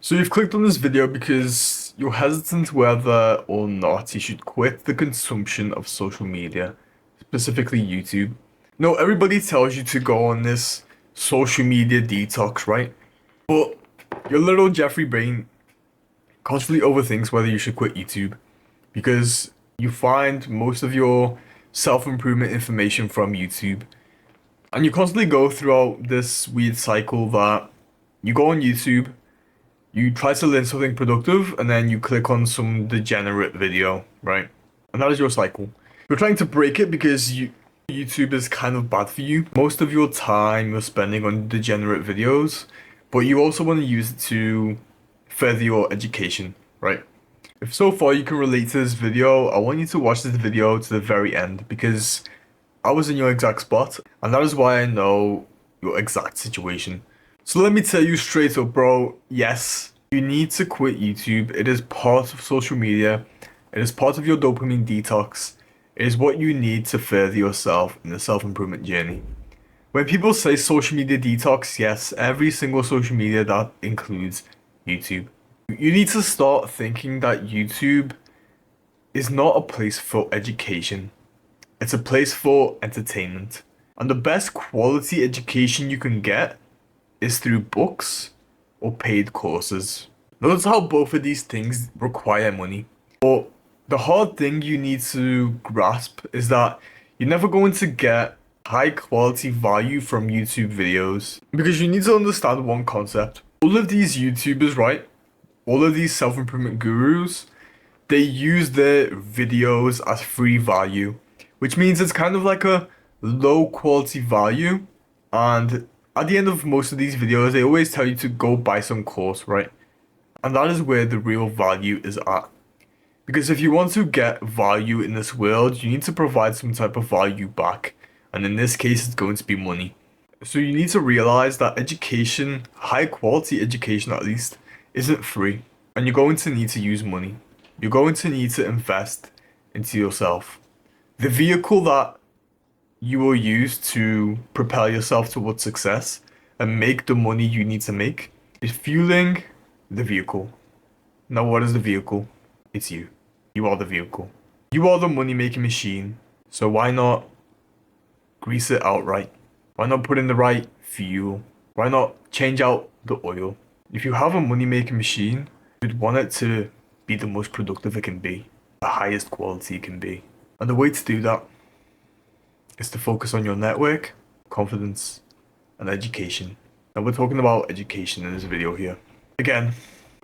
So you've clicked on this video because you're hesitant whether or not you should quit the consumption of social media, specifically YouTube. No, everybody tells you to go on this social media detox, right? But your little Jeffrey brain constantly overthinks whether you should quit YouTube because you find most of your self-improvement information from YouTube. And you constantly go throughout this weird cycle that you go on YouTube, you try to learn something productive, and then you click on some degenerate video, right? And that is your cycle. You're trying to break it because YouTube is kind of bad for you. Most of your time you're spending on degenerate videos, but you also want to use it to further your education, right? If so far you can relate to this video, I want you to watch this video to the very end because I was in your exact spot, and that is why I know your exact situation. So let me tell you straight up, bro, yes, you need to quit YouTube. It is part of social media. It is part of your dopamine detox. It is what you need to further yourself in the self-improvement journey. When people say social media detox, yes, every single social media that includes YouTube. You need to start thinking that YouTube is not a place for education. It's a place for entertainment. And the best quality education you can get is through books or paid courses. Notice how both of these things require money. But the hard thing you need to grasp is that you're never going to get high quality value from YouTube videos because you need to understand one concept. All of these YouTubers, right? All of these self-improvement gurus, they use their videos as free value, which means it's kind of like a low quality value. And at the end of most of these videos, they always tell you to go buy some course, right? And that is where the real value is at. Because if you want to get value in this world, you need to provide some type of value back. And in this case, it's going to be money. So you need to realize that education, high quality education at least, isn't free. And you're going to need to use money. You're going to need to invest into yourself. The vehicle that you will use to propel yourself towards success and make the money you need to make is fueling the vehicle. Now, what is the vehicle? It's you. You are the vehicle. You are the money making machine. So why not grease it out right? Why not put in the right fuel? Why not change out the oil? If you have a money making machine, you'd want it to be the most productive it can be, the highest quality it can be. And the way to do that is to focus on your network, confidence, and education. Now we're talking about education in this video here. Again,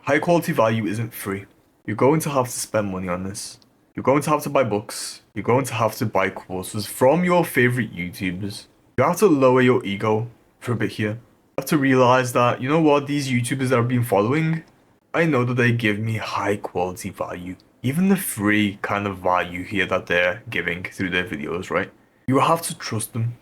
high quality value isn't free. You're going to have to spend money on this. You're going to have to buy books. You're going to have to buy courses from your favorite YouTubers. You have to lower your ego for a bit here. You have to realize that, you know what, these YouTubers that I've been following, I know that they give me high quality value. Even the free kind of value here that they're giving through their videos, right? You have to trust them.